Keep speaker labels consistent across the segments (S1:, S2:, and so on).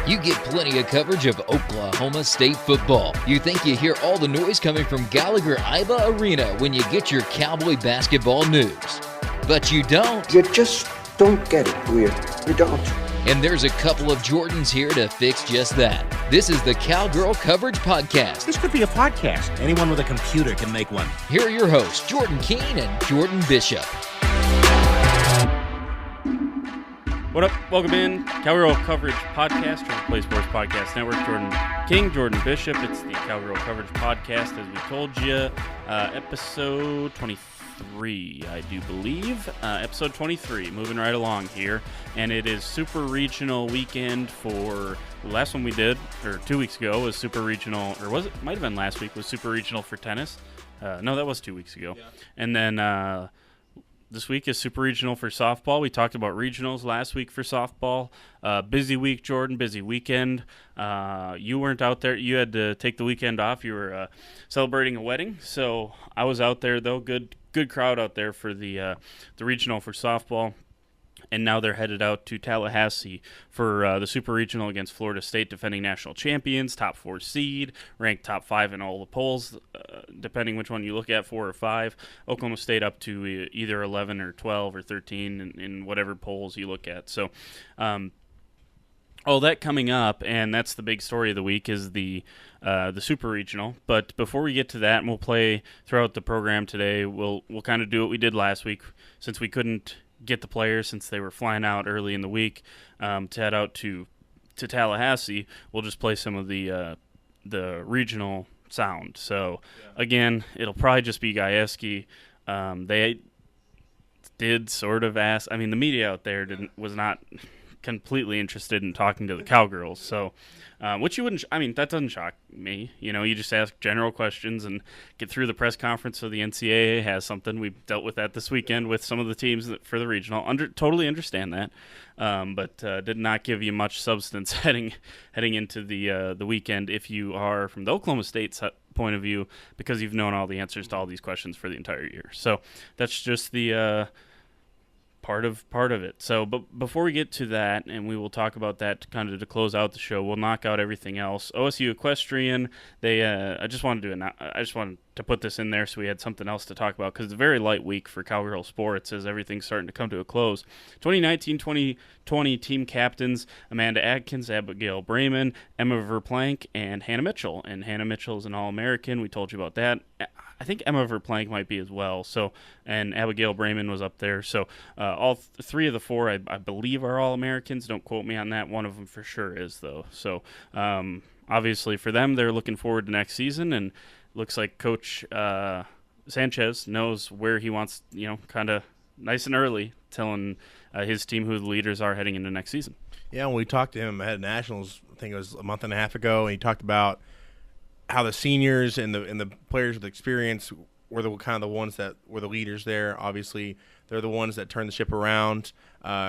S1: You get plenty of coverage of Oklahoma State football. You think you hear all the noise coming from Gallagher-Iba Arena when you get your Cowboy basketball news. But you don't.
S2: You just don't get it, do you? You don't.
S1: And there's a couple of Jordans here to fix just that. This is the Cowgirl Coverage Podcast.
S3: This could be a podcast. Anyone with a computer can make one.
S1: Here are your hosts, Jordan Keene and Jordan Bishop.
S4: What up? Welcome in. Cowgirl Coverage Podcast from the Play Sports Podcast Network. Jordan King, Jordan Bishop. It's the Cowgirl Coverage Podcast, as we told you. Episode 23, I do believe. Episode 23, moving right along here. And it is Super Regional weekend for... The last one we did, or 2 weeks ago, was Super Regional, or was it? Might have been last week, was Super Regional for tennis. No, that was 2 weeks ago. Yeah. And then... This week is Super Regional for softball. We talked about regionals last week for softball. Busy week, Jordan. Busy weekend. You weren't out there. You had to take the weekend off. You were celebrating a wedding. So I was out there, though. Good crowd out there for the regional for softball. And now they're headed out to Tallahassee for the Super Regional against Florida State, defending national champions, top 4 seed, ranked top 5 in all the polls, depending which one you look at, 4 or 5. Oklahoma State up to either 11 or 12 or 13 in whatever polls you look at. So all that coming up, and that's the big story of the week, is the Super Regional. But before we get to that, and we'll play throughout the program today, we'll kind of do what we did last week, since we couldn't get the players since they were flying out early in the week to head out to Tallahassee. We'll just play some of the regional sound. So again, it'll probably just be Gajewski. They did sort of ask. I mean, the media out there was not completely interested in talking to the Cowgirls. So, which you wouldn't. I mean, that doesn't shock me. You know, you just ask general questions and get through the press conference. So the NCAA has something. We dealt with that this weekend with some of the teams for the regional. Totally understand that, but did not give you much substance heading into the weekend if you are from the Oklahoma State point of view, because you've known all the answers to all these questions for the entire year. So that's just the part of it. So, but before we get to that, and we will talk about that kind of to close out the show, we'll knock out everything else. OSU Equestrian, they I just wanted to put this in there so we had something else to talk about, because it's a very light week for Cowgirl sports as everything's starting to come to a close. 2019-2020 team captains Amanda Adkins, Abigail Brayman, Emma Verplank, and Hannah Mitchell. And Hannah Mitchell is an All-American. We told you about that. I think Emma Verplank might be as well. So, and Abigail Brayman was up there. So all three of the four, I believe, are All-Americans. Don't quote me on that. One of them for sure is, though. So obviously for them, they're looking forward to next season, and looks like Coach Sanchez knows where he wants, kind of nice and early, telling his team who the leaders are heading into next season.
S5: Yeah, when we talked to him ahead of Nationals, I think it was a month and a half ago, and he talked about how the seniors and the players with experience were the kind of the ones that were the leaders there. Obviously, they're the ones that turn the ship around,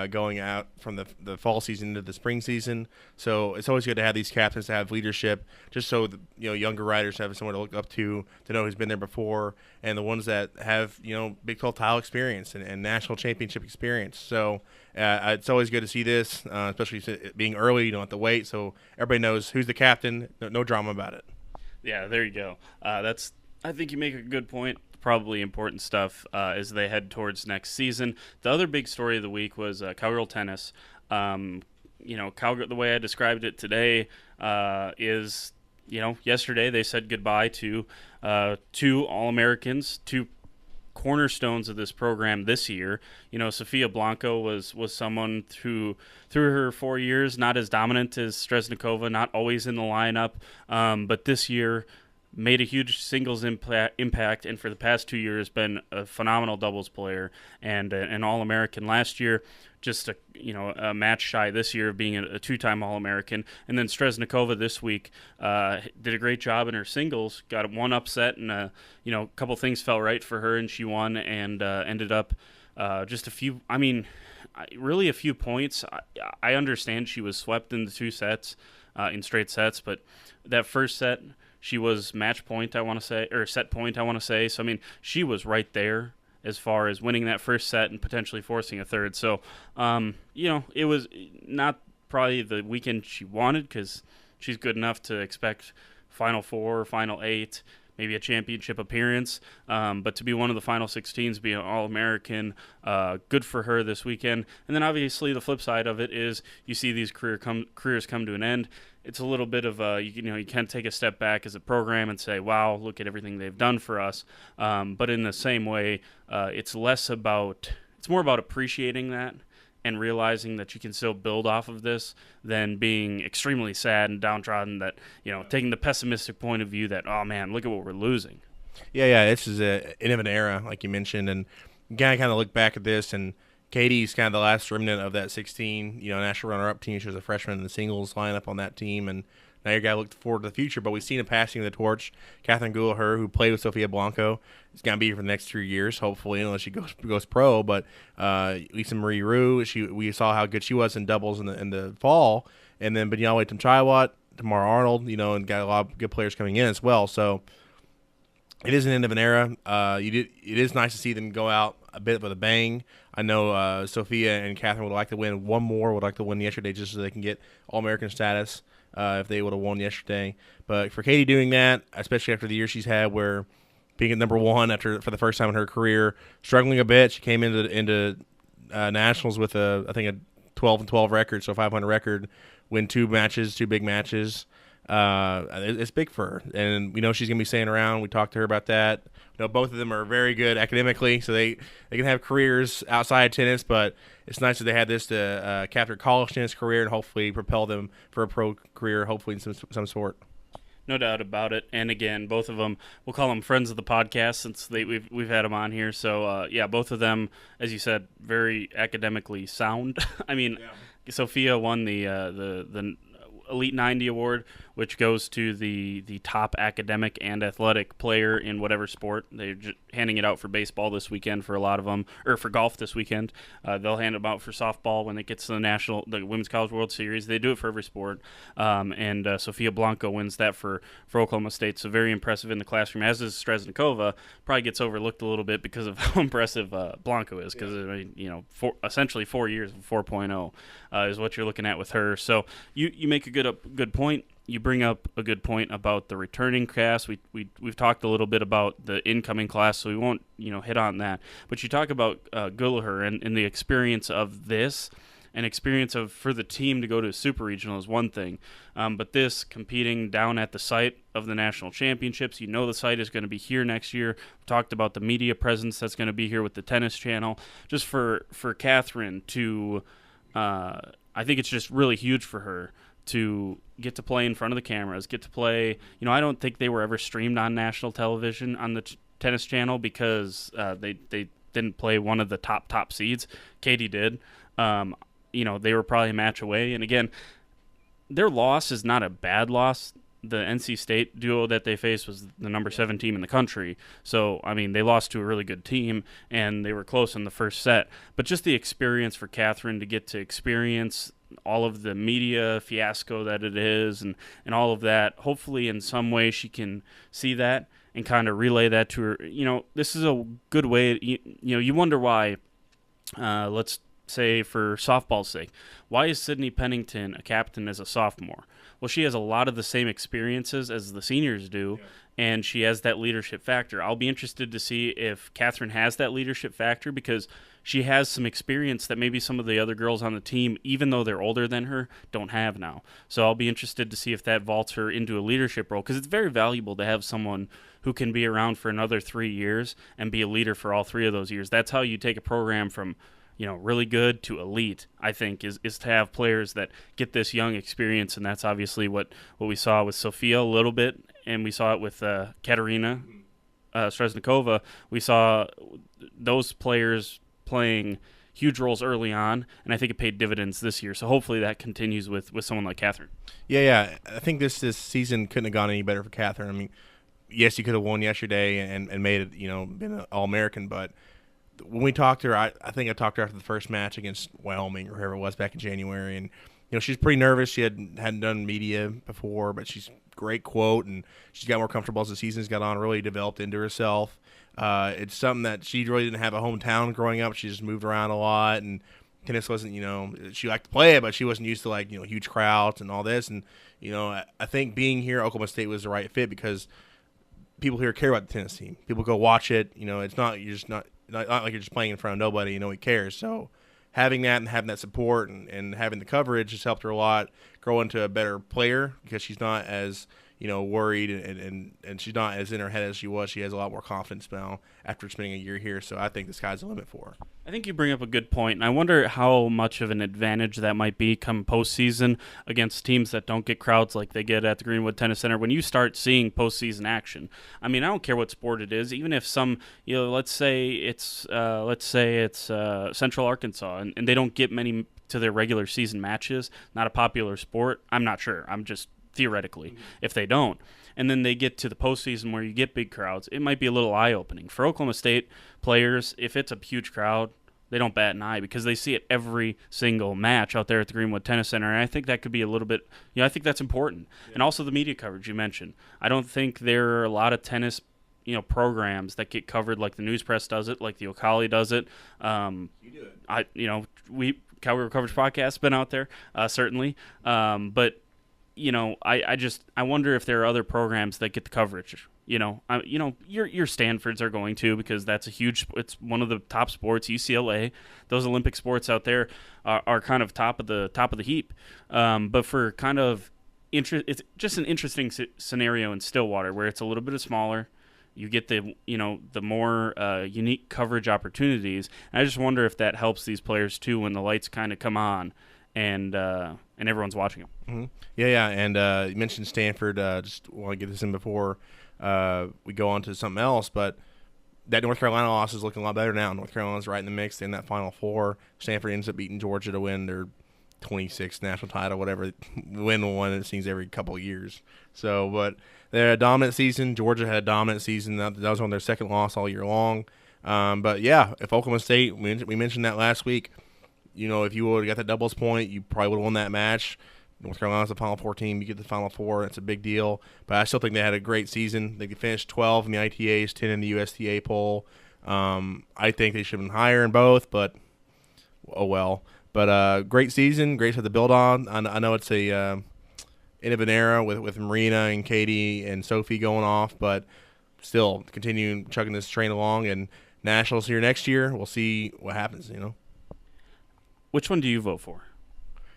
S5: going out from the fall season into the spring season. So it's always good to have these captains to have leadership, just so younger riders have someone to look up to know who's been there before, and the ones that have Big 12 title experience and national championship experience. So it's always good to see this, especially being early. You don't have to wait, so everybody knows who's the captain. No drama about it.
S4: Yeah, there you go. I think you make a good point. Probably important stuff as they head towards next season. The other big story of the week was Cowgirl tennis. Cowgirl, the way I described it today is, yesterday they said goodbye to 2 All-Americans, 2 cornerstones of this program this year. Sophia Blanco was someone who, through her 4 years, not as dominant as Stresnakova, not always in the lineup, but this year made a huge singles impact, and for the past 2 years been a phenomenal doubles player and an All-American last year, just a match shy this year of being a 2-time All-American. And then Stresnakova this week did a great job in her singles, got one upset, and a couple things fell right for her, and she won, and ended up just a few points. I understand she was swept in the 2 sets, in straight sets, but that first set, she was match point, I want to say, or set point, I want to say. So, she was right there as far as winning that first set and potentially forcing a third. So, it was not probably the weekend she wanted because she's good enough to expect Final Four, Final Eight, maybe a championship appearance. But to be one of the Final 16s, be an All-American, good for her this weekend. And then obviously the flip side of it is you see these careers come to an end. It's a little bit of you can take a step back as a program and say, wow, look at everything they've done for us. But in the same way, it's more about appreciating that and realizing that you can still build off of this than being extremely sad and downtrodden, that, taking the pessimistic point of view that, oh man, look at what we're losing.
S5: Yeah, this is an end of an era, like you mentioned, and you gotta kind of look back at this, and Katie's kind of the last remnant of that 16, national runner-up team. She was a freshman in the singles lineup on that team, and now you got to look forward to the future. But we've seen a passing of the torch. Catherine Gulihur, who played with Sophia Blanco, is going to be here for the next 3 years, hopefully, unless she goes pro. But Lisa Marie Rue, we saw how good she was in doubles in the fall, and then Binyale Tumchaiwat, Tamara Arnold, and got a lot of good players coming in as well. So it is an end of an era. It is nice to see them go out a bit with a bang. I know Sophia and Catherine would like to win one more, would like to win yesterday just so they can get All-American status if they would have won yesterday. But for Katie doing that, especially after the year she's had where being at number one for the first time in her career, struggling a bit, she came into nationals with a 12-12 record, so 500 record, win two big matches. It's big for her, and we know she's going to be staying around. We talked to her about that. Both of them are very good academically, so they can have careers outside of tennis, but it's nice that they had this to cap their college tennis career and hopefully propel them for a pro career, hopefully in some sort.
S4: No doubt about it. And again, both of them, we'll call them friends of the podcast since we've had them on here. So, both of them, as you said, very academically sound. I mean, Sophia won the Elite 90 award, which goes to the top academic and athletic player in whatever sport. They're just handing it out for baseball this weekend for a lot of them, or for golf this weekend. They'll hand them out for softball when it gets to the Women's College World Series. They do it for every sport. And Sophia Blanco wins that for Oklahoma State. So very impressive in the classroom, as is Stresnakova. Probably gets overlooked a little bit because of how impressive Blanco is, because essentially 4 years of 4.0 is what you're looking at with her. So you make a good point. You bring up a good point about the returning class. We've talked a little bit about the incoming class, so we won't hit on that. But you talk about Gulihur and the experience of this, and experience for the team to go to a super regional is one thing. But this competing down at the site of the national championships, the site is going to be here next year. We talked about the media presence that's going to be here with the Tennis Channel. Just for Catherine to, I think it's just really huge for her to get to play in front of the cameras, get to play. I don't think they were ever streamed on national television on the Tennis Channel because they didn't play one of the top seeds. Katie did. They were probably a match away. And again, their loss is not a bad loss. The NC State duo that they faced was the number 7 team in the country. So, they lost to a really good team, and they were close in the first set. But just the experience for Catherine to get to experience all of the media fiasco that it is and all of that, hopefully in some way she can see that and kind of relay that to her. This is a good way. You wonder why, let's say for softball's sake, why is Sydney Pennington a captain as a sophomore? Well, she has a lot of the same experiences as the seniors do, and she has that leadership factor. I'll be interested to see if Catherine has that leadership factor, because she has some experience that maybe some of the other girls on the team, even though they're older than her, don't have now. So I'll be interested to see if that vaults her into a leadership role, because it's very valuable to have someone who can be around for another 3 years and be a leader for all 3 of those years. That's how you take a program from really good to elite, I think, is to have players that get this young experience, and that's obviously what we saw with Sophia a little bit, and we saw it with Katerina Stresnakova. We saw those players playing huge roles early on, and I think it paid dividends this year. So hopefully that continues with someone like Catherine.
S5: Yeah. I think this season couldn't have gone any better for Catherine. Yes, you could have won yesterday and made it, been an All-American, but when we talked to her, I think I talked to her after the first match against Wyoming or whoever it was back in January, and she's pretty nervous. She hadn't done media before, but she's great quote, and she's got more comfortable as the season's got on, really developed into herself. It's something that she really didn't have a hometown growing up. She just moved around a lot, and tennis wasn't, she liked to play it, but she wasn't used to like, huge crowds and all this. And, I think being here, Oklahoma State was the right fit because people here care about the tennis team. People go watch it. It's not like you're just playing in front of nobody. He cares. So having that and having that support and having the coverage has helped her a lot grow into a better player because she's not as worried and she's not as in her head as she was. She has a lot more confidence now after spending a year here. So I think the sky's the limit for her.
S4: I think you bring up a good point, and I wonder how much of an advantage that might be come postseason against teams that don't get crowds like they get at the Greenwood Tennis Center. When you start seeing postseason action, I mean, I don't care what sport it is, even if some, let's say it's Central Arkansas, and they don't get many to their regular season matches, not a popular sport. I'm not sure. I'm just theoretically, if they don't. And then they get to the postseason where you get big crowds, it might be a little eye-opening. For Oklahoma State players, if it's a huge crowd, they don't bat an eye because they see it every single match out there at the Greenwood Tennis Center. And I think that could be a little bit, I think that's important. Yeah. And also the media coverage you mentioned. I don't think there are a lot of tennis programs that get covered like the News Press does it, like the O'Callaghan does it. You do it. Cowgirl Coverage Podcast has been out there, certainly. But I wonder if there are other programs that get the coverage. Your Stanfords are going to because that's it's one of the top sports. UCLA, those Olympic sports out there are kind of top of the heap. But for kind of it's just an interesting scenario in Stillwater where it's a little bit smaller. You get the more unique coverage opportunities. And I just wonder if that helps these players too when the lights kind of come on and everyone's watching them.
S5: Mm-hmm. Yeah. And you mentioned Stanford. Just want to get this in before we go on to something else. But that North Carolina loss is looking a lot better now. North Carolina's right in the mix in that Final Four. Stanford ends up beating Georgia to win their 26th national title, whatever. Win one, it seems, every couple of years. So, but they had a dominant season. Georgia had a dominant season. That was on their second loss all year long. But, yeah, if Oklahoma State, we mentioned that last week, if you would have got that doubles point, you probably would have won that match. North Carolina's the Final Four team. You get the Final Four. It's a big deal. But I still think they had a great season. They finished 12 in the ITAs, 10 in the USTA poll. I think they should have been higher in both, but oh well. But great season, great to build on. I know it's a end of an era with Marina and Katie and Sophie going off, but still continuing chugging this train along. And Nationals here next year. We'll see what happens,
S4: Which one do you vote for?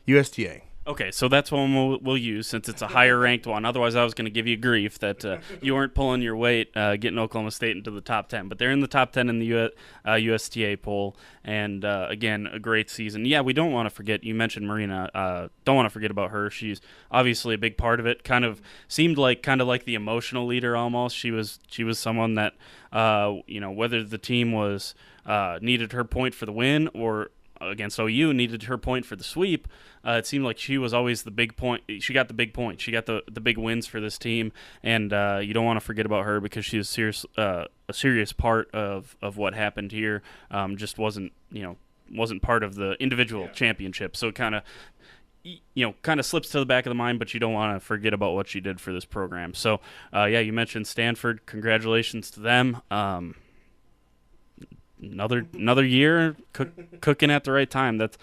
S5: USTA.
S4: Okay, so that's one we'll use since it's a higher-ranked one. Otherwise, I was going to give you grief that you weren't pulling your weight getting Oklahoma State into the top 10. But they're in the top 10 in the USTA poll, and, again, a great season. Yeah, we don't want to forget, you mentioned Marina. Don't want to forget about her. She's obviously a big part of it. Seemed like the emotional leader almost. She was someone that, whether the team was needed her point for the win or against OU needed her point for the sweep, it seemed like she was always the big point. She got the big point. She got the big wins for this team, and you don't want to forget about her because she was a serious part of what happened here. Just wasn't part of the individual championship. So it kind of slips to the back of the mind, but you don't want to forget about what she did for this program. So, you mentioned Stanford. Congratulations to them. Another year cooking at the right time. That's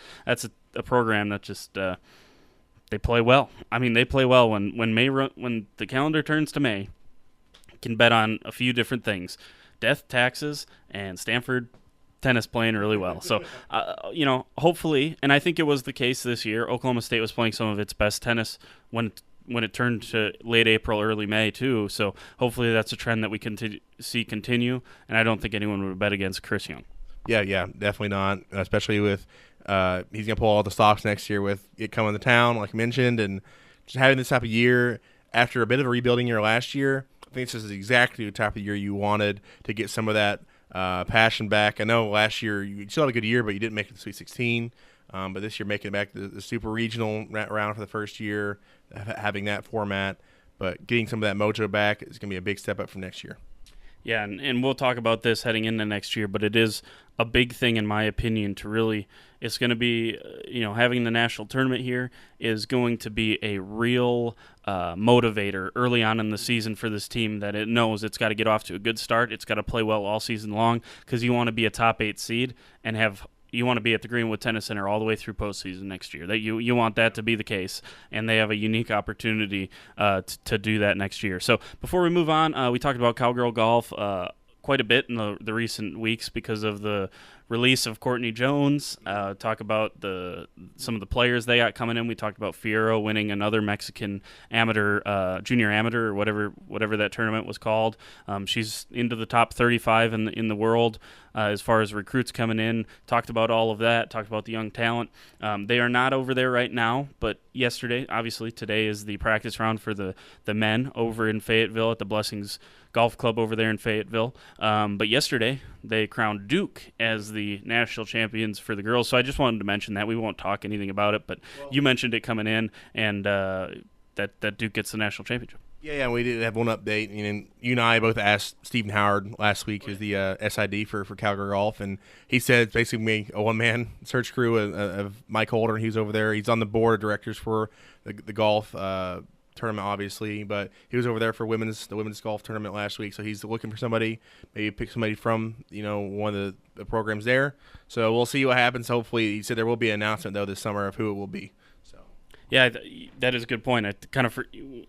S4: a program that just they play well. I mean, they play well when the calendar turns to May. Can bet on a few different things: death, taxes, and Stanford tennis playing really well. So, hopefully, and I think it was the case this year. Oklahoma State was playing some of its best tennis when it turned to late April, early May too. So hopefully that's a trend that we see continue. And I don't think anyone would bet against Chris Young.
S5: Yeah, definitely not. Especially with he's gonna pull all the stops next year with it coming to town, like I mentioned, and just having this type of year after a bit of a rebuilding year last year. I think this is exactly the type of year you wanted to get some of that passion back. I know last year you still had a good year, but you didn't make it to the Sweet 16. But this year making it back to the super regional round for the first year, having that format, but getting some of that mojo back is going to be a big step up from next year.
S4: Yeah, and we'll talk about this heading into next year, but it is a big thing in my opinion to really, it's going to be, having the national tournament here is going to be a real motivator early on in the season for this team that it knows it's got to get off to a good start. It's got to play well all season long because you want to be a top 8 seed and have you want to be at the Greenwood Tennis Center all the way through postseason next year. That you want that to be the case, and they have a unique opportunity to do that next year. So before we move on, we talked about Cowgirl golf quite a bit in the recent weeks because of the release of Courtney Jones. Talk about some of the players they got coming in. We talked about Fierro winning another Mexican amateur, junior amateur, or whatever that tournament was called. She's into the top 35 in the world as far as recruits coming in. Talked about all of that. Talked about the young talent. They are not over there right now, but today is the practice round for the men over in Fayetteville at the Blessings Golf Club over there in Fayetteville. But yesterday they crowned Duke as the national champions for the girls. So I just wanted to mention that. We won't talk anything about it, but you mentioned it coming in, and that Duke gets the national championship.
S5: Yeah, we did have one update. And you and I both asked Stephen Howard last week, who's the SID for Cowgirl Golf, and he said it's basically a one-man search crew of Mike Holder. He's over there. He's on the board of directors for the golf tournament, obviously, but he was over there for the women's golf tournament last week. So he's looking for somebody, maybe pick somebody from one of the programs there. So we'll see what happens. Hopefully, he said there will be an announcement though this summer of who it will be.
S4: Yeah, that is a good point.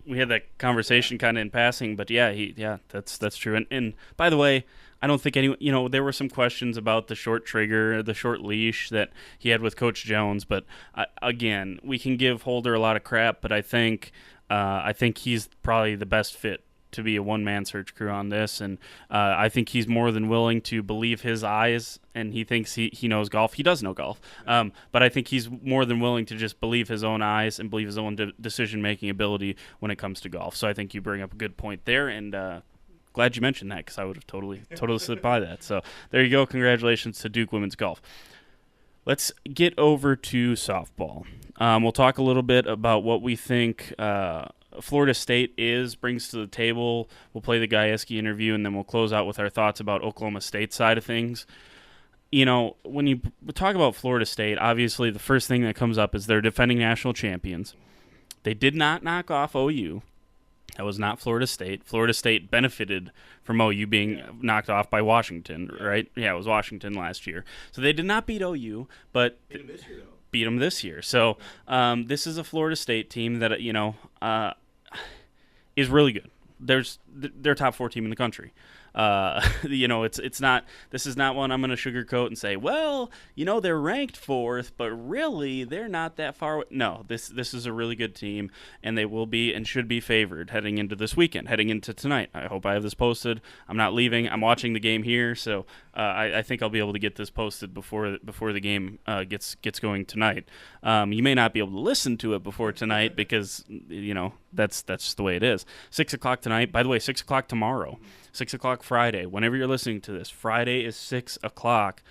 S4: We had that conversation kind of in passing, but that's true. And by the way, I don't think anyone, there were some questions about the short trigger, the short leash that he had with Coach Jones, but again, we can give Holder a lot of crap, but I think he's probably the best fit to be a one-man search crew on this, and I think he's more than willing to believe his eyes, and he thinks he knows golf. He does know golf, but I think he's more than willing to just believe his own eyes and believe his own decision-making ability when it comes to golf. So I think you bring up a good point there, and glad you mentioned that because I would have totally slipped by that. So there you go. Congratulations to Duke Women's Golf. Let's get over to softball. We'll talk a little bit about what we think Florida State brings to the table. We'll play the Gajewski interview, and then we'll close out with our thoughts about Oklahoma State side of things. When you talk about Florida State, obviously the first thing that comes up is they're defending national champions. They did not knock off OU. That was not Florida State. Florida State benefited from OU being knocked off by Washington, right? Yeah, it was Washington last year. So they did not beat OU, but beat them this year. So this is a Florida State team that is really good. They're top 4 team in the country. It's not. This is not one I'm going to sugarcoat and say, well, they're ranked 4th, but really they're not that far away. No, this is a really good team, and they will be and should be favored heading into this weekend, heading into tonight. I hope I have this posted. I'm not leaving. I'm watching the game here, so I think I'll be able to get this posted before the game gets going tonight. You may not be able to listen to it before tonight because that's just the way it is. 6:00 tonight. By the way, 6:00 tomorrow. 6:00 Friday. Whenever you're listening to this, Friday is 6:00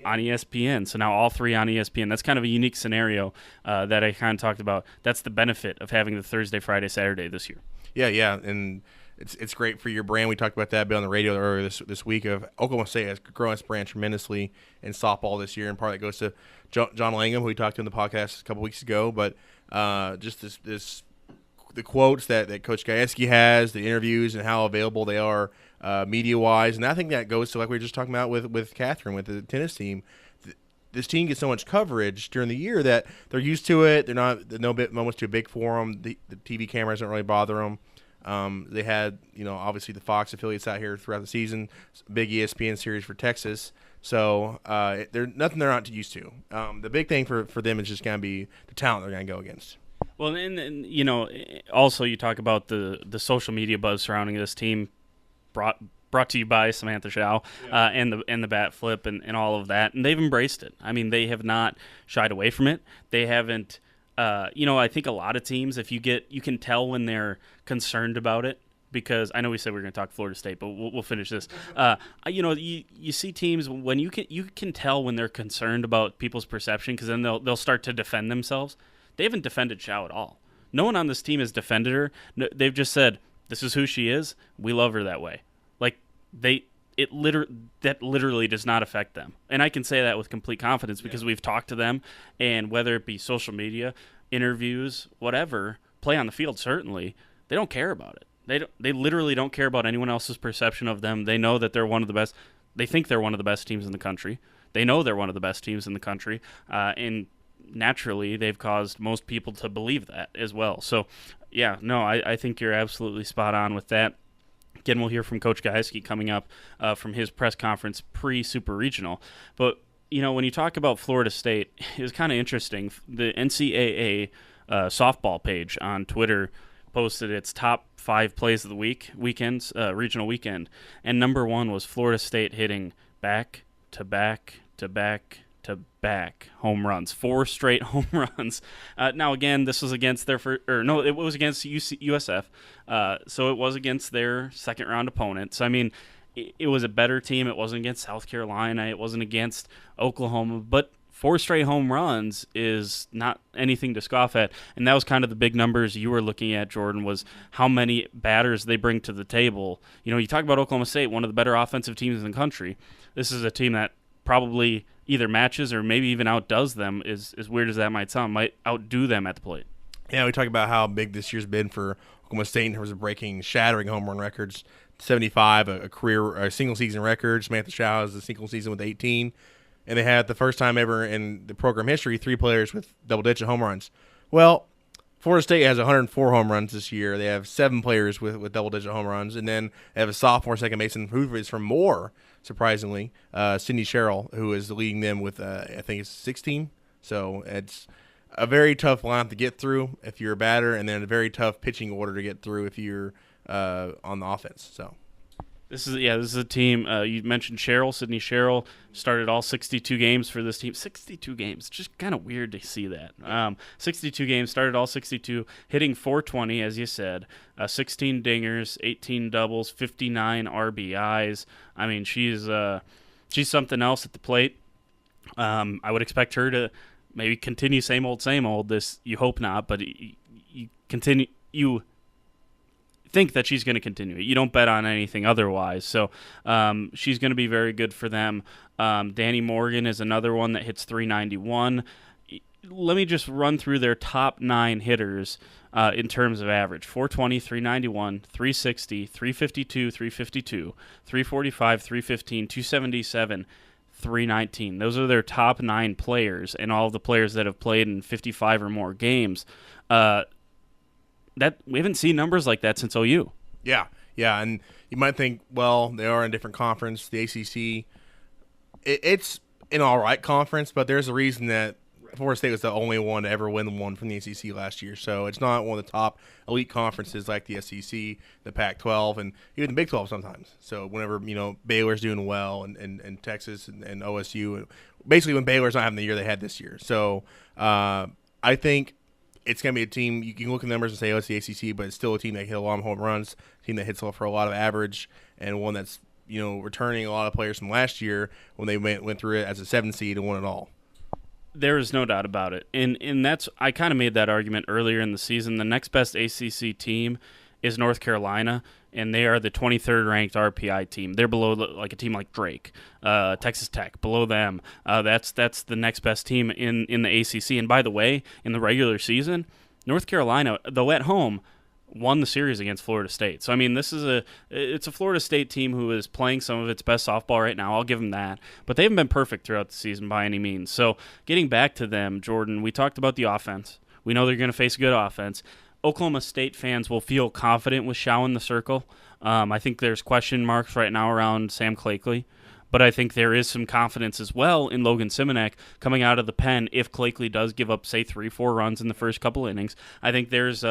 S4: on ESPN. So now all 3 on ESPN. That's kind of a unique scenario that I kind of talked about. That's the benefit of having the Thursday, Friday, Saturday this year.
S5: Yeah, and it's great for your brand. We talked about that a bit on the radio earlier this week. Of Oklahoma State has grown its brand tremendously in softball this year, and part of that goes to John Langham, who we talked to in the podcast a couple weeks ago. But just the quotes that Coach Gajewski has, the interviews, and how available they are media-wise. And I think that goes to, like we were just talking about with Catherine, with the tennis team. This team gets so much coverage during the year that they're used to it. They're not moments too big for them. The TV cameras don't really bother them. They had, obviously the Fox affiliates out here throughout the season, big ESPN series for Texas. So they're not used to. The big thing for them is just going to be the talent they're going to go against.
S4: Well, and also you talk about the social media buzz surrounding this team, brought to you by Samantha Shao, and the bat flip and all of that, and they've embraced it. I mean, they have not shied away from it. They haven't. I think a lot of teams, you can tell when they're concerned about it. Because I know we said we were going to talk Florida State, but we'll finish this. You see teams when you can tell when they're concerned about people's perception, because then they'll start to defend themselves. They haven't defended Shao at all. No one on this team has defended her. No, they've just said, this is who she is. We love her that way. Like, that literally does not affect them. And I can say that with complete confidence because we've talked to them, and whether it be social media, interviews, whatever, play on the field, certainly, they don't care about it. They literally don't care about anyone else's perception of them. They know that they're one of the best. They think they're one of the best teams in the country. they know they're one of the best teams in the country, and naturally they've caused most people to believe that as well. So, yeah, no, I think you're absolutely spot on with that. Again, we'll hear from Coach Gajewski coming up from his press conference pre-Super Regional. But, when you talk about Florida State, it was kind of interesting. The NCAA softball page on Twitter posted its top 5 plays of the regional weekend, and number 1 was Florida State hitting back to back to back to back home runs, 4 straight home runs. Now again, this was against it was against USF, so it was against their second round opponents. I mean, it was a better team. It wasn't against South Carolina. It wasn't against Oklahoma, but 4 straight home runs is not anything to scoff at. And that was kind of the big numbers you were looking at, Jordan, was how many batters they bring to the table. You talk about Oklahoma State, one of the better offensive teams in the country. This is a team that probably either matches or maybe even outdoes them, as weird as that might sound, might outdo them at the plate.
S5: Yeah, we talk about how big this year's been for Oklahoma State in terms of shattering home run records. 75, a single-season record. Samantha Shaw has a single season with 18. And they had the first time ever in the program history 3 players with double-digit home runs. Well, Florida State has 104 home runs this year. They have 7 players with double-digit home runs. And then they have a sophomore second baseman who is from Moore, surprisingly, Sydney Sherrill, who is leading them with, I think it's 16. So it's a very tough lineup to get through if you're a batter, and then a very tough pitching order to get through if you're on the offense. So
S4: this is a team. You mentioned Sydney Sherrill started all 62 games for this team. 62 games, just kind of weird to see that. 62 games, started all 62, hitting .420 as you said, 16 dingers, 18 doubles, 59 RBIs. I mean, she's something else at the plate. I would expect her to maybe continue same old. This, you hope not, but you continue. You think that she's going to continue it. You don't bet on anything otherwise. So she's going to be very good for them. Danny Morgan is another one that hits .391. Let me just run through their top 9 hitters in terms of average. .420, .391, .360, .352, .352, .345, .315, .277, .319. Those are their top 9 players, and all of the players that have played in 55 or more games. That we haven't seen numbers like that since OU.
S5: Yeah, and you might think, well, they are in a different conference, the ACC. It's an all right conference, but there's a reason that Florida State was the only one to ever win one from the ACC last year. So it's not one of the top elite conferences like the SEC, the Pac-12, and even the Big 12 sometimes. So whenever Baylor's doing well, and Texas and OSU, basically when Baylor's not having the year they had this year. So I think it's going to be a team, you can look at the numbers and say, it's the ACC, but it's still a team that hit a lot of home runs, a team that hits for a lot of average, and one that's, returning a lot of players from last year when they went through it as a 7 seed and won it all.
S4: There is no doubt about it. And that's, I kind of made that argument earlier in the season. The next best ACC team is North Carolina, and they are the 23rd ranked RPI team. They're below like a team like Drake, Texas Tech, below them. That's the next best team in the ACC. And by the way, in the regular season, North Carolina, though at home, won the series against Florida State. So I mean, it's a Florida State team who is playing some of its best softball right now. I'll give them that, but they haven't been perfect throughout the season by any means. So getting back to them, Jordan, we talked about the offense. We know they're going to face a good offense. Oklahoma State fans will feel confident with Shaw in the circle. I think there's question marks right now around Sam Clakeley, but I think there is some confidence as well in Logan Simonek coming out of the pen if Clakeley does give up, say, 3-4 runs in the first couple innings. I think there's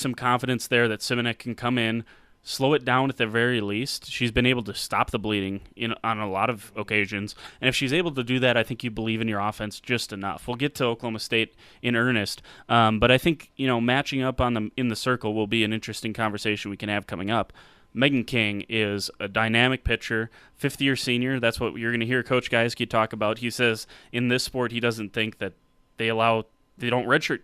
S4: some confidence there that Simonek can come in, slow it down at the very least. She's been able to stop the bleeding on a lot of occasions. And if she's able to do that, I think you believe in your offense just enough. We'll get to Oklahoma State in earnest. But I think, matching up in the circle will be an interesting conversation we can have coming up. Megan King is a dynamic pitcher, fifth-year senior. That's what you're going to hear Coach Gajewski talk about. He says in this sport he doesn't think that they don't redshirt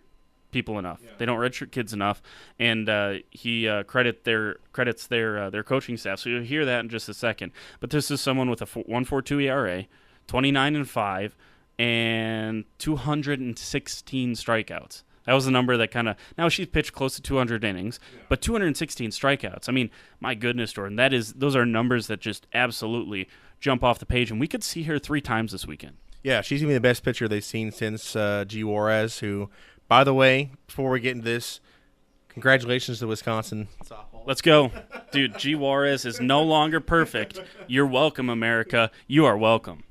S4: people enough. Yeah. They don't redshirt kids enough, and he credits their coaching staff. So you'll hear that in just a second. But this is someone with a 1.42 ERA, 29-5, and 216 strikeouts. That was the number that kind of – now she's pitched close to 200 innings, but 216 strikeouts. I mean, my goodness, Jordan, those are numbers that just absolutely jump off the page, and we could see her 3 times this weekend.
S5: Yeah, she's going to be the best pitcher they've seen since G. Juarez, who, by the way, before we get into this, congratulations to Wisconsin softball.
S4: Let's go. Dude, G. Juarez is no longer perfect. You're welcome, America. You are welcome.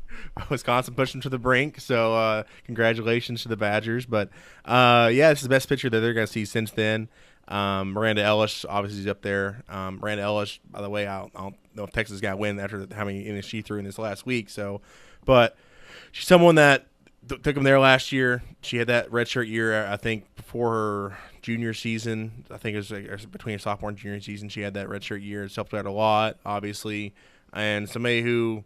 S5: Wisconsin pushed them to the brink, so congratulations to the Badgers. But, yeah, it's the best pitcher that they're going to see since then. Miranda Ellis obviously is up there. Miranda Ellis, by the way, I don't know if Texas got a win after how many innings she threw in this last week. But she's someone that took them there last year. She had that redshirt year, I think, before her junior season. I think it was between her sophomore and junior season. She had that redshirt year. It's helped her out a lot, obviously. And somebody who,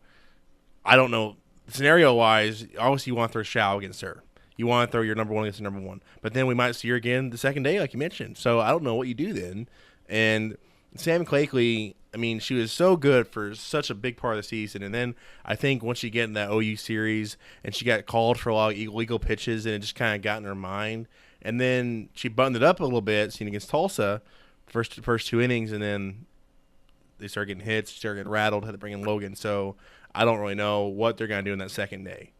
S5: I don't know, scenario-wise, obviously you want to throw Shao against her. You want to throw your number one against the number one. But then we might see her again the second day, like you mentioned. So I don't know what you do then. And Sam Clakley, I mean, she was so good for such a big part of the season. And then I think once she get in that OU series and she got called for a lot of illegal pitches and it just kind of got in her mind. And then she buttoned it up a little bit, seeing against Tulsa, first 2 innings, and then they started getting hits, started getting rattled, had to bring in Logan. So I don't really know what they're going to do in that second day.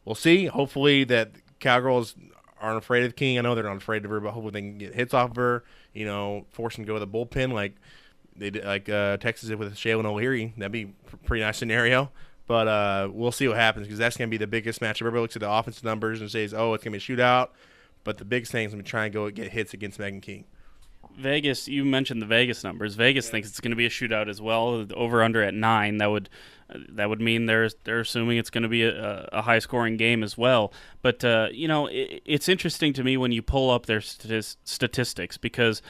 S5: We'll see. Hopefully that Cowgirls aren't afraid of King. I know they're not afraid of her, but hopefully they can get hits off of her, force them to go with a bullpen like they did, like Texas did with Shaylin O'Leary. That'd be a pretty nice scenario. But we'll see what happens because that's going to be the biggest matchup. Everybody looks at the offensive numbers and says, oh, it's going to be a shootout. But the big thing is going to try and go get hits against Megan King.
S4: Vegas, you mentioned the Vegas numbers. Vegas thinks it's going to be a shootout as well. The over/under at 9. That would mean they're assuming it's going to be a high-scoring game as well. But it's interesting to me when you pull up their statistics because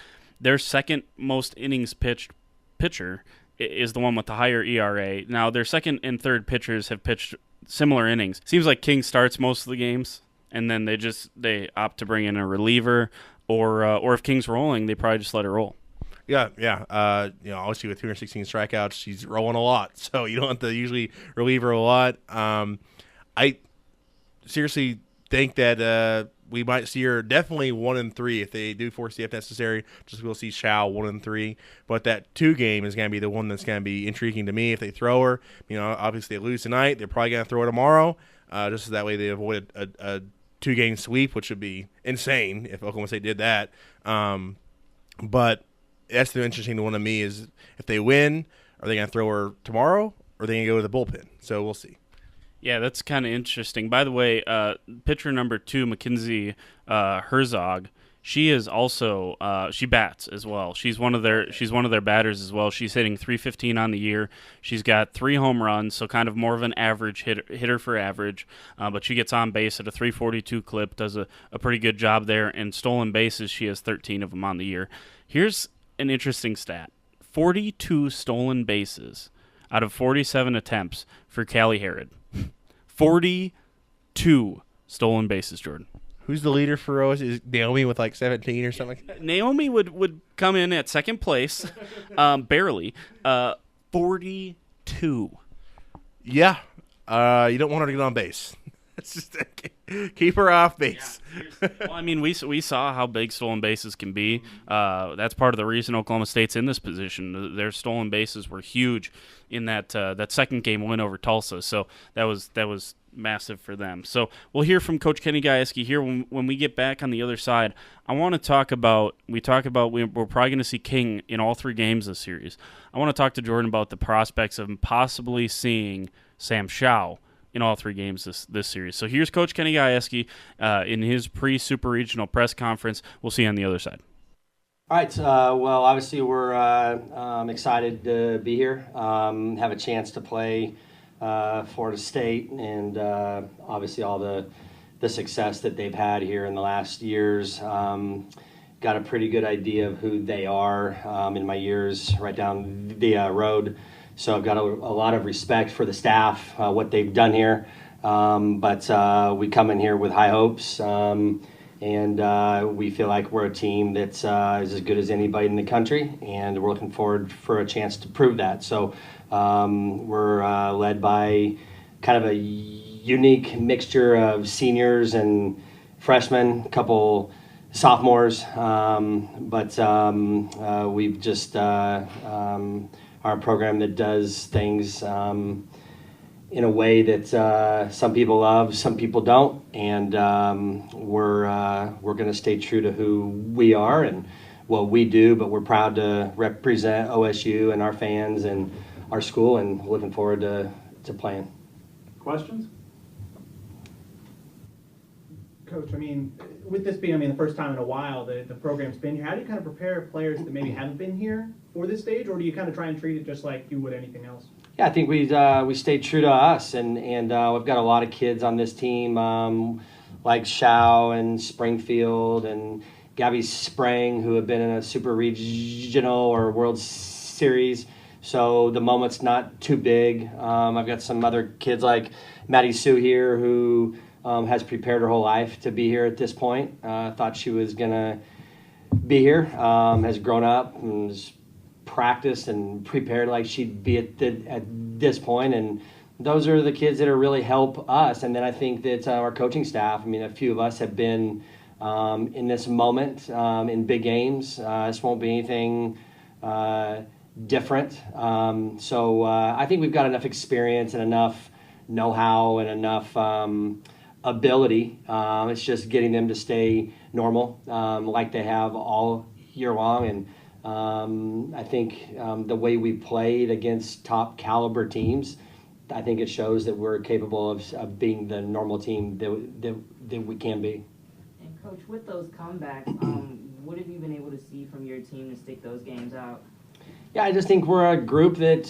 S4: their second most innings pitched pitcher is the one with the higher ERA. Now their second and third pitchers have pitched similar innings. Seems like King starts most of the games, and then they opt to bring in a reliever. Or if King's rolling, they probably just let her roll.
S5: Yeah. Obviously with 216 strikeouts, she's rolling a lot, so you don't have to usually relieve her a lot. I seriously think that we might see her definitely 1-3 if they do foresee if necessary. Just we'll see Shao 1-3, but that 2 game is going to be the one that's going to be intriguing to me. If they throw her, obviously they lose tonight, they're probably going to throw her tomorrow, just so that way they avoid a 2-game sweep, which would be insane if Oklahoma State did that. But that's the interesting one to me is if they win, are they going to throw her tomorrow or are they going to go to the bullpen? So we'll see.
S4: Yeah, that's kind of interesting. By the way, pitcher number 2, Mackenzie Herzog, she is also she bats as well. She's one of their batters as well. She's hitting .315 on the year. She's got 3 home runs, so kind of more of an average hitter for average. But she gets on base at a .342 clip, does a pretty good job there. And stolen bases, she has 13 of them on the year. Here's an interesting stat: 42 stolen bases out of 47 attempts for Callie Harrod. 42 stolen bases, Jordan.
S5: Who's the leader for Rose? Is Naomi with like 17 or something like that?
S4: Naomi would come in at second place, barely. 42.
S5: Yeah. You don't want her to get on base. It's just keep her off base.
S4: Yeah, well, I mean, we saw how big stolen bases can be. That's part of the reason Oklahoma State's in this position. Their stolen bases were huge in that second game win over Tulsa. So that was massive for them. So we'll hear from Coach Kenny Gajewski here when we get back on the other side. I want to talk about we're probably going to see King in all 3 games this series. I want to talk to Jordan about the prospects of possibly seeing Sam Shao in all 3 games this series. So here's Coach Kenny Gajewski in his pre-Super Regional press conference. We'll see you on the other side.
S6: All right. Well, obviously we're excited to be here, have a chance to play Florida State, and obviously all the success that they've had here in the last years. Got a pretty good idea of who they are in my years right down the road. So I've got a lot of respect for the staff, what they've done here. But we come in here with high hopes, and we feel like we're a team that's as good as anybody in the country, and we're looking forward for a chance to prove that. So we're led by kind of a unique mixture of seniors and freshmen, a couple sophomores, but we've just are a program that does things in a way that some people love, some people don't, and we're going to stay true to who we are and what we do, but we're proud to represent OSU and our fans and our school, and looking forward to playing.
S7: Questions? Coach, I mean, with this being, the first time in a while the program's been here, how do you kind of prepare players that maybe haven't been here for this stage, or do you kind of try and treat it just like you would anything else? Yeah,
S6: I think we stayed true to us, and we've got a lot of kids on this team, like Shao and Springfield and Gabby Sprang, who have been in a super regional or World Series. So the moment's not too big. I've got some other kids like Maddie Sue here who has prepared her whole life to be here at this point. Thought she was going to be here, has grown up and has practiced and prepared like she'd be at this point. And those are the kids that are really help us. And then I think that our coaching staff, a few of us have been in this moment in big games. This won't be anything different. So I think we've got enough experience and enough know-how and enough ability. It's just getting them to stay normal like they have all year long. And I think the way we played against top caliber teams, I think it shows that we're capable of being the normal team that we can be.
S8: And Coach, with those comebacks, what have you been able to see from your team to stick those games out?
S6: Yeah, I just think we're a group that,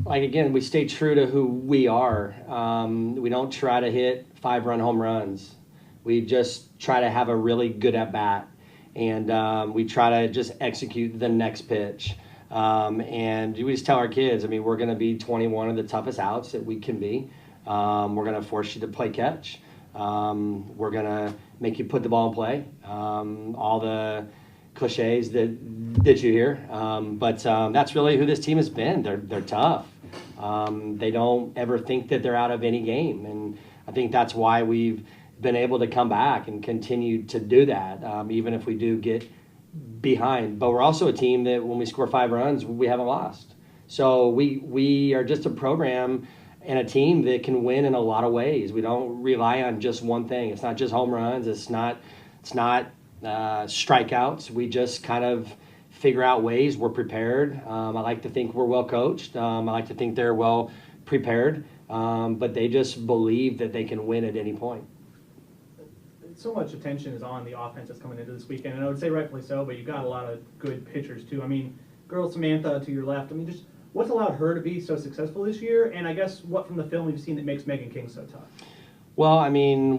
S6: like, again, we stay true to who we are. We don't try to hit 5-run home runs. We just try to have a really good at-bat. And we try to just execute the next pitch. And we just tell our kids, we're going to be 21 of the toughest outs that we can be. We're going to force you to play catch. We're going to make you put the ball in play. All the cliches that you hear. But that's really who this team has been. They're tough. They don't ever think that they're out of any game. And I think that's why we've been able to come back and continue to do that, even if we do get behind. But we're also a team that when we score 5 runs, we haven't lost. So we are just a program and a team that can win in a lot of ways. We don't rely on just one thing. It's not just home runs. It's not strikeouts. We just kind of figure out ways. We're prepared. I like to think we're well coached. I like to think they're well prepared. But they just believe that they can win at any point.
S7: So much attention is on the offense that's coming into this weekend, and I would say rightfully so, but you've got a lot of good pitchers too. Girl Samantha to your left, just what's allowed her to be so successful this year, and I guess what from the film we've seen that makes Megan King so tough?
S6: Well,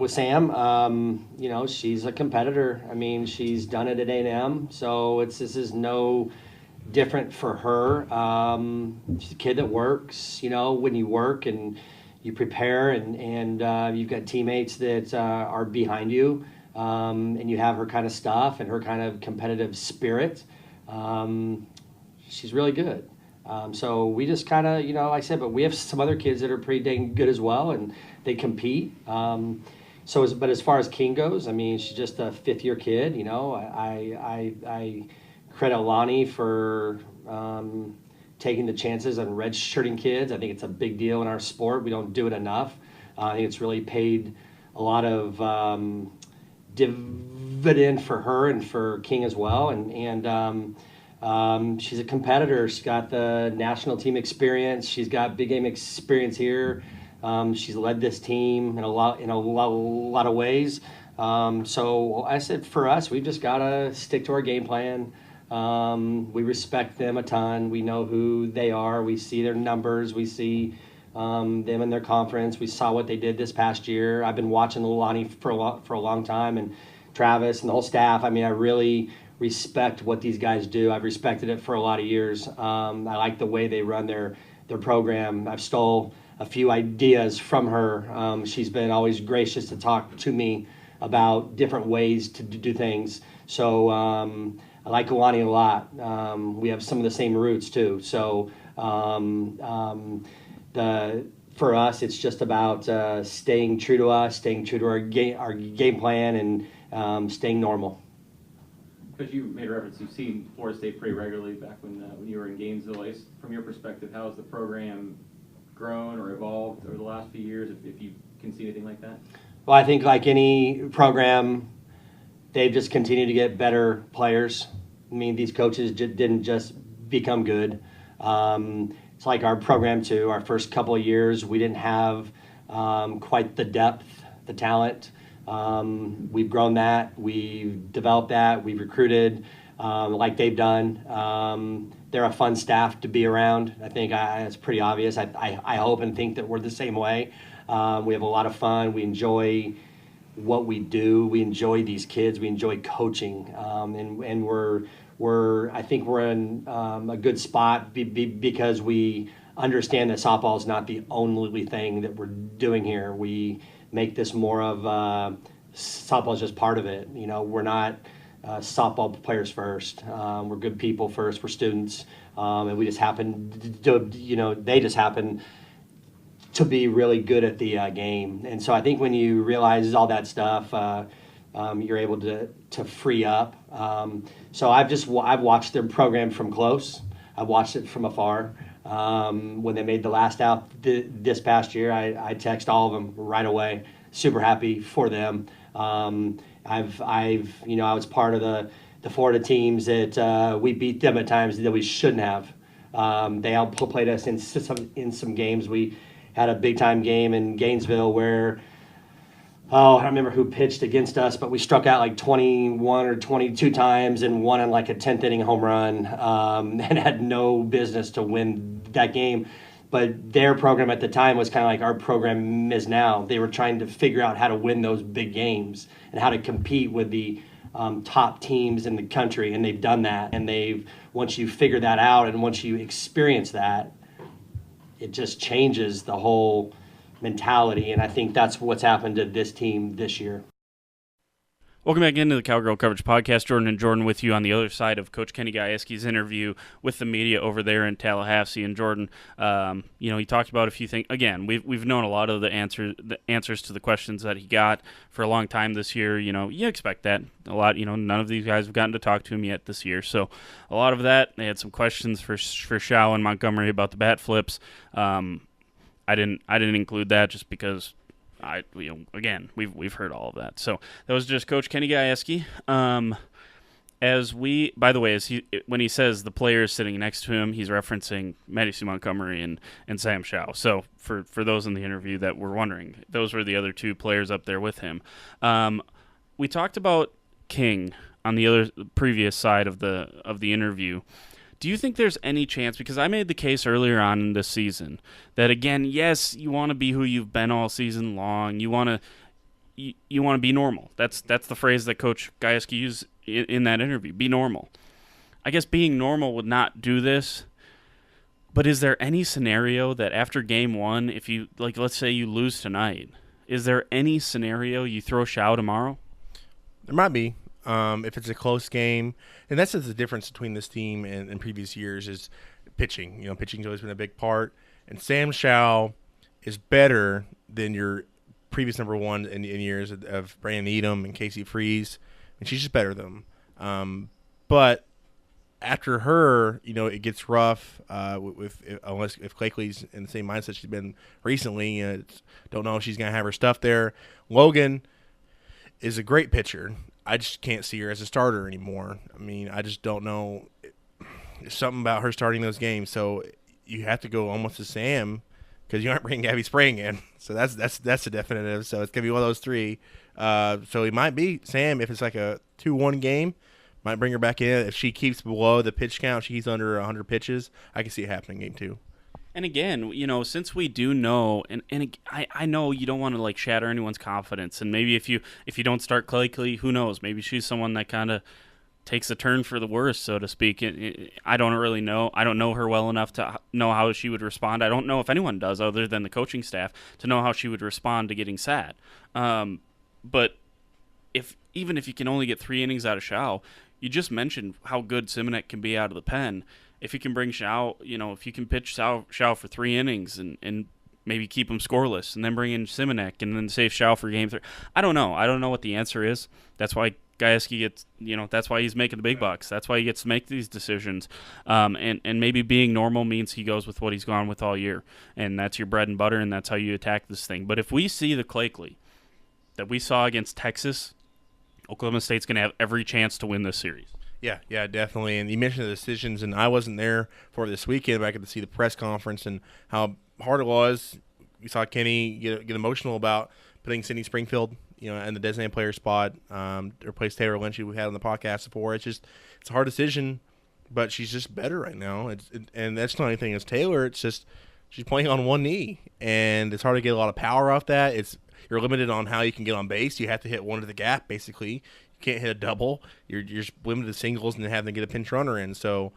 S6: with Sam, she's a competitor. She's done it at A&M, so this is no different for her. She's a kid that works, when you work and you prepare and you've got teammates that are behind you, and you have her kind of stuff and her kind of competitive spirit. She's really good. So we just kind of, like I said, but we have some other kids that are pretty dang good as well, and they compete. But as far as King goes, she's just a 5th-year kid. I credit Lonnie for taking the chances on redshirting kids. I think it's a big deal in our sport. We don't do it enough. I think it's really paid a lot of dividend for her and for King as well. And she's a competitor. She's got the national team experience. She's got big game experience here. She's led this team in a lot of ways. So I said for us, we've just got to stick to our game plan. We respect them a ton. We know who they are. We see their numbers. We see them in their conference. We saw what they did this past year. I've been watching Lonnie for a long time, and Travis and the whole staff. I really respect what these guys do. I've respected it for a lot of years. I like the way they run their program. I've stole a few ideas from her. She's been always gracious to talk to me about different ways to do things. So I like Kalani a lot. We have some of the same roots too. So the for us, it's just about staying true to us, staying true to our game plan, and staying normal.
S9: Because you made a reference, you've seen Florida State pretty regularly back when you were in Gainesville. From your perspective, how has the program grown or evolved over the last few years, if you can see anything like that?
S6: Well, I think like any program, they've just continued to get better players. I mean, these coaches didn't just become good. It's like our program too. Our first couple of years, we didn't have quite the depth, the talent. We've grown that. We've developed that. We've recruited like they've done. They're a fun staff to be around. I think it's pretty obvious. I hope and think that we're the same way. We have a lot of fun. We enjoy what we do. We enjoy these kids. We enjoy coaching, and I think we're in a good spot because we understand that softball is not the only thing that we're doing here. We make this more of softball is just part of it. You know, we're not softball players first. We're good people first. We're students, and we just happen to, they just happen to be really good at the game. And so I think when you realize all that stuff, you're able to free up. So I've watched their program from close. I've watched it from afar. When they made the last out this past year, I text all of them right away. Super happy for them. I was part of the Florida teams that we beat them at times that we shouldn't have. They outplayed us in some games. We had a big time game in Gainesville where, I don't remember who pitched against us, but we struck out like 21 or 22 times and won in like a 10th inning home run, and had no business to win that game. But their program at the time was kind of like our program is now. They were trying to figure out how to win those big games and how to compete with the top teams in the country, and they've done that. And once you figure that out and once you experience that, it just changes the whole mentality, and I think that's what's happened to this team this year.
S4: Welcome back into the Cowgirl Coverage Podcast. Jordan and Jordan with you on the other side of Coach Kenny Gajewski's interview with the media over there in Tallahassee. And Jordan, he talked about a few things. Again, we've known a lot of the answers to the questions that he got for a long time this year. You expect that a lot. None of these guys have gotten to talk to him yet this year, so a lot of that. They had some questions for Shao and Montgomery about the bat flips. I didn't include that just because we've heard all of that. So that was just Coach Kenny Gajewski. When he says the players sitting next to him, he's referencing Madison Montgomery and Sam Shao. So for those in the interview that were wondering, those were the other two players up there with him. We talked about King on the other previous side of the interview. Do you think there's any chance, because I made the case earlier on in this season, that again, yes, you want to be who you've been all season long. You want to be normal. That's the phrase that Coach Gajewski used in that interview. Be normal. I guess being normal would not do this, but is there any scenario that after game one, if you, let's say you lose tonight, is there any scenario you throw Shao tomorrow?
S5: There might be. If it's a close game, and that's just the difference between this team and previous years is pitching. Pitching's always been a big part, and Sam Shao is better than your previous number one in years of Brandon Needham and Casey Freeze, and she's just better than them. But after her, it gets rough unless Clayclee's in the same mindset she's been recently. Don't know if she's gonna have her stuff there. Logan is a great pitcher. I just can't see her as a starter anymore. I mean, I just don't know. There's something about her starting those games. So you have to go almost to Sam because you aren't bringing Gabby Spring in. So that's a definitive. So it's going to be one of those three. So it might be Sam if it's like a 2-1 game. Might bring her back in. If she keeps below the pitch count, she's under 100 pitches, I can see it happening in game 2.
S4: And again, since we do know, and I know you don't want to shatter anyone's confidence, and maybe if you don't start Clayclee, who knows? Maybe she's someone that kind of takes a turn for the worse, so to speak. I don't really know. I don't know her well enough to know how she would respond. I don't know if anyone does other than the coaching staff to know how she would respond to getting sat. But even if you can only get 3 innings out of Shao, you just mentioned how good Simonek can be out of the pen. If you can bring Shao, if you can pitch Shao for 3 innings and maybe keep him scoreless and then bring in Simonek and then save Schau for game 3. I don't know. I don't know what the answer is. That's why Gajewski gets, that's why he's making the big bucks. That's why he gets to make these decisions. And maybe being normal means he goes with what he's gone with all year. And that's your bread and butter, and that's how you attack this thing. But if we see the Clakeley that we saw against Texas, Oklahoma State's going to have every chance to win this series.
S5: Yeah, definitely. And you mentioned the decisions, and I wasn't there for this weekend, but I got to see the press conference and how hard it was. We saw Kenny get emotional about putting Sydney Springfield, in the designated player spot, to replace Taylor Lynch, who we had on the podcast before. It's a hard decision, but she's just better right now. And that's not anything as Taylor. It's just she's playing on one knee, and it's hard to get a lot of power off that. You're limited on how you can get on base. You have to hit one to the gap, basically. You can't hit a double. You're just limited to singles and having to get a pinch runner in. So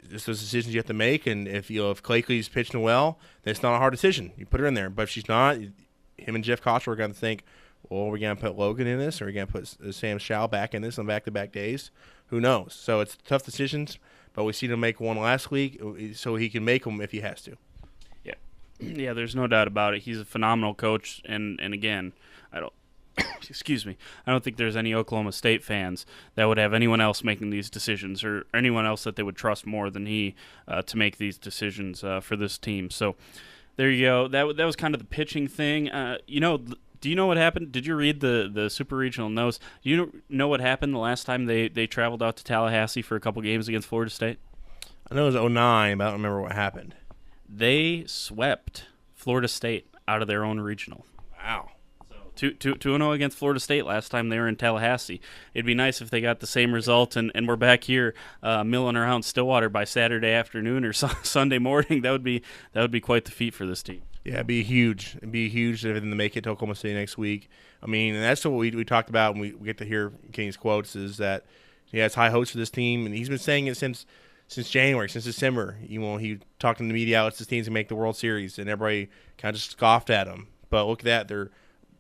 S5: it's those decisions you have to make. And if Clakeley's pitching well, then it's not a hard decision. You put her in there. But if she's not, him and Jeff Kocher are going to think, well, are we going to put Logan in this, or are we going to put Sam Schau back in this on back-to-back days? Who knows? So it's tough decisions, but we seen him make one last week, so he can make them if he has to.
S4: Yeah, there's no doubt about it. He's a phenomenal coach, and again, excuse me, I don't think there's any Oklahoma State fans that would have anyone else making these decisions or anyone else that they would trust more than he to make these decisions for this team. So there you go. That was kind of the pitching thing. Do you know what happened? Did you read the Super Regional notes? Do you know what happened the last time they traveled out to Tallahassee for a couple games against Florida State?
S5: I know it was 2009, but I don't remember what happened.
S4: They swept Florida State out of their own regional.
S5: Wow.
S4: 2-0 against Florida State last time they were in Tallahassee. It'd be nice if they got the same result and we're back here milling around Stillwater by Saturday afternoon or Sunday morning. That would be quite the feat for this team.
S5: Yeah, it'd be huge. It'd be huge to make it to Oklahoma City next week. I mean, and that's what we talked about when we get to hear Kenny's quotes, is that he has high hopes for this team, and he's been saying it since January, since December. He talked to the media outlets, this team's going to make the World Series, and everybody kind of just scoffed at him. But look at that. They're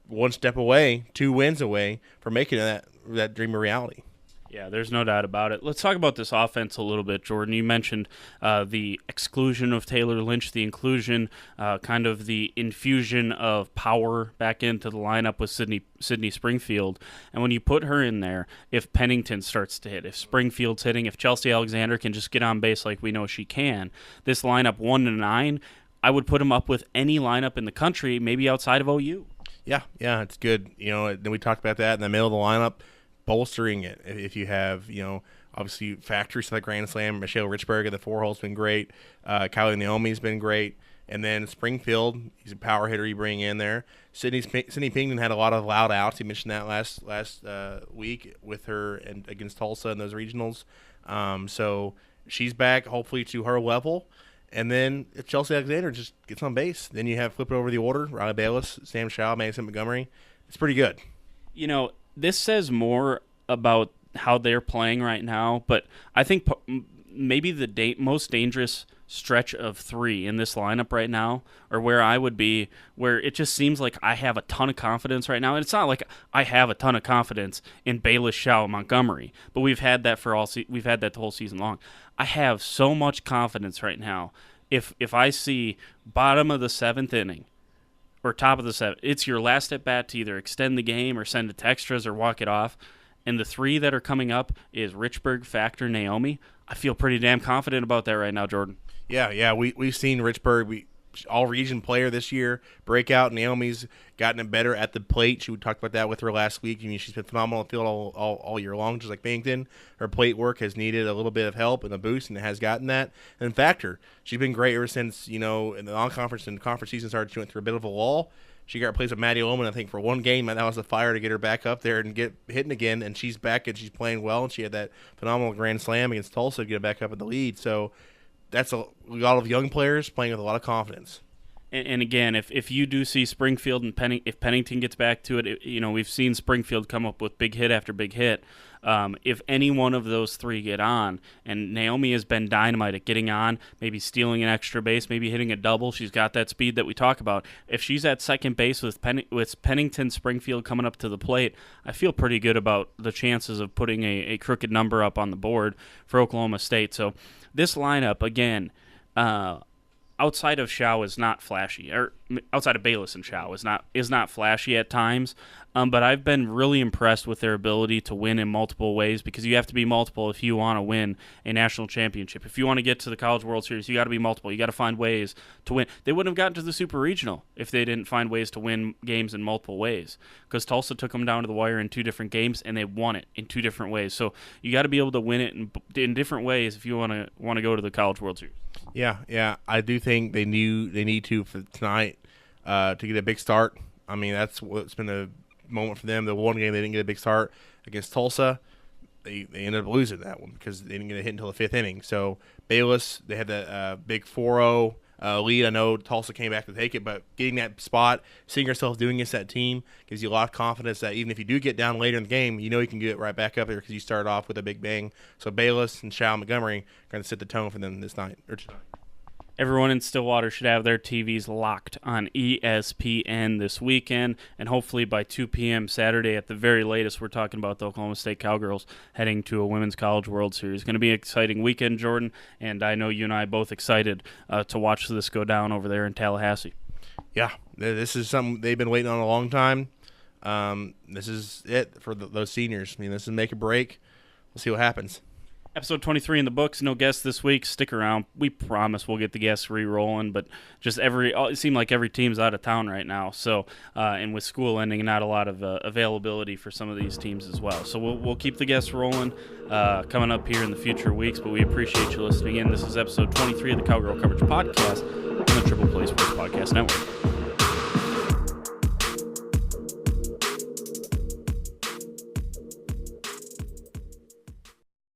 S5: one step away, 2 wins away from making that dream a reality.
S4: Yeah, there's no doubt about it. Let's talk about this offense a little bit, Jordan. You mentioned the exclusion of Taylor Lynch, the inclusion, kind of the infusion of power back into the lineup with Sydney Springfield. And when you put her in there, if Pennington starts to hit, if Springfield's hitting, if Chelsea Alexander can just get on base like we know she can, this lineup 1-9, I would put them up with any lineup in the country, maybe outside of OU.
S5: Yeah, it's good. Then we talked about that in the middle of the lineup, bolstering it. If you have, obviously factories like Grand Slam, Michelle Richburg at the 4-hole's been great. Kylie Naomi's been great. And then Springfield, he's a power hitter you bring in there. Sydney Pington had a lot of loud outs. He mentioned that last week with her and against Tulsa in those regionals. So she's back, hopefully, to her level. And then if Chelsea Alexander just gets on base, then you have flip it over the order, Riley Bayless, Sam Schau, Madison Montgomery. It's pretty good.
S4: This says more about how they're playing right now, but I think maybe the most dangerous stretch of 3 in this lineup right now, or where I would be, where it just seems like I have a ton of confidence right now. And it's not like I have a ton of confidence in Bayless, Schau, Montgomery, but we've had that we've had that the whole season long. I have so much confidence right now. If I see bottom of the 7th inning or top of the 7th, it's your last at bat to either extend the game or send it to extras or walk it off. And the 3 that are coming up is Richburg, Factor, Naomi. I feel pretty damn confident about that right now, Jordan.
S5: Yeah, we've seen Richburg, all-region player this year, breakout. Naomi's gotten it better at the plate. We talked about that with her last week. I mean, she's been phenomenal in the field all year long, just like Bennington. Her plate work has needed a little bit of help and a boost, and it has gotten that. And Factor, she's been great ever since, in the non-conference and conference season started. She went through a bit of a lull. She got replaced with Maddie Lohman, I think, for one game. That was a fire to get her back up there and get hitting again. And she's back and she's playing well. And she had that phenomenal grand slam against Tulsa to get her back up in the lead. So that's a lot of young players playing with a lot of confidence.
S4: And again, if you do see Springfield and if Pennington gets back to it, we've seen Springfield come up with big hit after big hit. If any one of those 3 get on, and Naomi has been dynamite at getting on, maybe stealing an extra base, maybe hitting a double, she's got that speed that we talk about. If she's at second base with Pennington, Springfield coming up to the plate, I feel pretty good about the chances of putting a crooked number up on the board for Oklahoma State. So this lineup, again, outside of Xiao is not flashy, or outside of Bayless and Xiao is not flashy at times. But I've been really impressed with their ability to win in multiple ways, because you have to be multiple if you want to win a national championship. If you want to get to the College World Series, you got to be multiple. You got to find ways to win. They wouldn't have gotten to the Super Regional if they didn't find ways to win games in multiple ways, because Tulsa took them down to the wire in 2 different games, and they won it in 2 different ways. So you got to be able to win it in different ways if you want to go to the College World Series.
S5: Yeah. I do think they need to for tonight to get a big start. I mean, that's what's been a moment for them. The one game they didn't get a big start against Tulsa, they ended up losing that one because they didn't get a hit until the 5th inning. So Bayless, they had that big 4-0 lead. I know Tulsa came back to take it, but getting that spot, seeing yourself doing against that team gives you a lot of confidence that even if you do get down later in the game, you know you can get right back up there because you started off with a big bang. So Bayless and Xiao Montgomery are going to set the tone for them this night or tonight.
S4: Everyone in Stillwater should have their TVs locked on ESPN this weekend, and hopefully by 2 p.m. Saturday at the very latest, we're talking about the Oklahoma State Cowgirls heading to a Women's College World Series. It's going to be an exciting weekend, Jordan, and I know you and I are both excited to watch this go down over there in Tallahassee.
S5: Yeah, this is something they've been waiting on a long time. This is it for those seniors. I mean, this is make or break. We'll see what happens.
S4: Episode 23 in the books. No guests this week. Stick around. We promise we'll get the guests re-rolling, but just it seemed like every team's out of town right now. So, and with school ending, not a lot of availability for some of these teams as well. So we'll keep the guests rolling coming up here in the future weeks, but we appreciate you listening in. This is episode 23 of the Cowgirl Coverage Podcast on the Triple Play Sports Podcast Network.